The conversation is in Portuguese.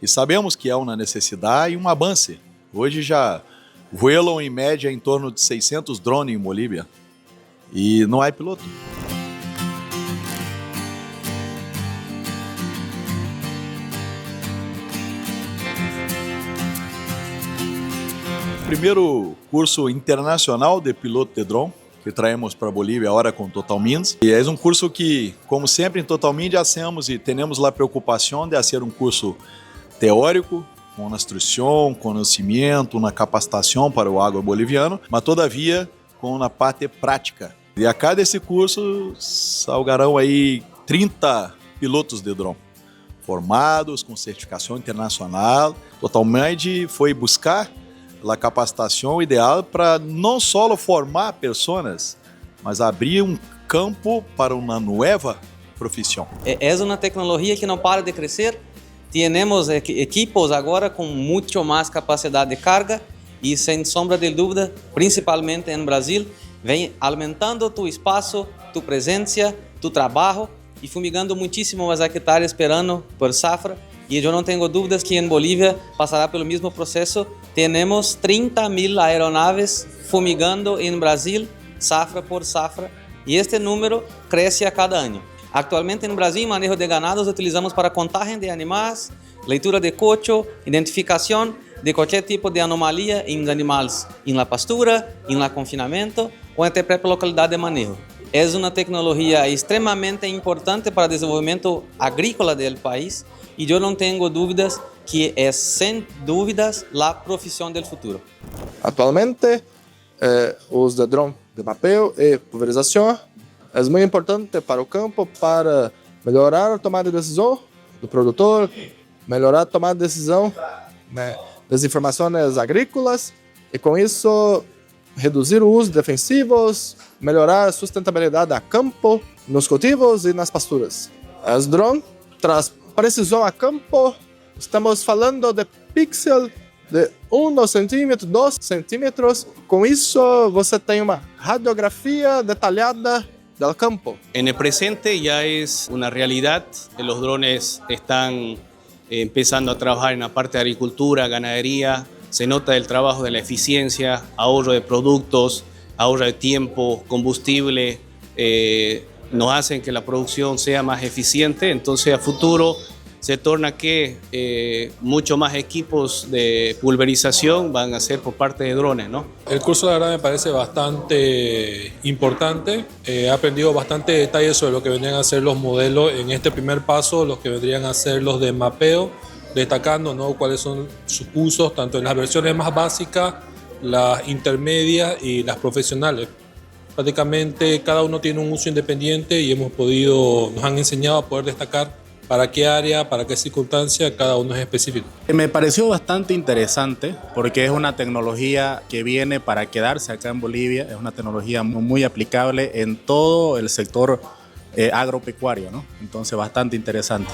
E sabemos que há uma necessidade e um avanço. Hoje já voam em média em torno de 600 drones em Bolívia e não há piloto. Primeiro curso internacional de piloto de drone que traemos para Bolívia agora com Total Means. E é um curso que, como sempre em Total Means, hacemos e temos a preocupação de ser um curso teórico, com instrução, conhecimento, uma capacitação para o agro boliviano, mas todavia com uma parte prática. E a cada esse curso salgarão aí 30 pilotos de drone formados com certificação internacional. Totalmente foi buscar a capacitação ideal para não só formar pessoas, mas abrir um campo para uma nova profissão. É uma tecnologia que não para de crescer. Temos equipos agora com muito mais capacidade de carga e, sem sombra de dúvida, principalmente no Brasil, vem aumentando tu espaço, tu presença, tu trabalho e fumigando muitíssimo mais hectares por ano por safra. E eu não tenho dúvidas que em Bolívia passará pelo mesmo processo. Temos 30.000 aeronaves fumigando em Brasil, safra por safra, e este número cresce a cada ano. Actualmente no Brasil, manejo de ganados utilizamos para contagem de animais, leitura de cocho, identificação de qualquer tipo de anomalia em animais em la pastura, em la confinamento ou até própria localidade de manejo. É uma tecnologia extremamente importante para o desenvolvimento agrícola do país e eu não tenho dúvidas que é, sem dúvidas, a profissão do futuro. Atualmente, o uso de drone de mapeio e pulverização é muito importante para o campo para melhorar a tomada de decisão do produtor, melhorar a tomada de decisão das informações agrícolas e, com isso, reduzir o uso de defensivos, melhorar a sustentabilidade do campo, nos cultivos e nas pasturas. As drones traz precisão a campo. Estamos falando de pixel de 1 centímetro, 2 centímetros. Com isso, você tem uma radiografia detalhada del campo. En el presente ya es una realidad. Los drones están empezando a trabajar en la parte de agricultura, ganadería. Se nota el trabajo de la eficiencia, ahorro de productos, ahorro de tiempo, combustible. Nos hacen que la producción sea más eficiente. Entonces, a futuro se torna que mucho más equipos de pulverización van a ser por parte de drones, ¿no? El curso, la verdad, me parece bastante importante. He aprendido bastante detalles sobre lo que vendrían a ser los modelos en este primer paso, los que vendrían a ser los de mapeo, destacando, ¿no?, cuáles son sus usos, tanto en las versiones más básicas, las intermedias y las profesionales. Prácticamente cada uno tiene un uso independiente y nos han enseñado a poder destacar para qué área, para qué circunstancia cada uno es específico. Me pareció bastante interesante porque es una tecnología que viene para quedarse acá en Bolivia, es una tecnología muy aplicable en todo el sector agropecuario, ¿no? Entonces bastante interesante.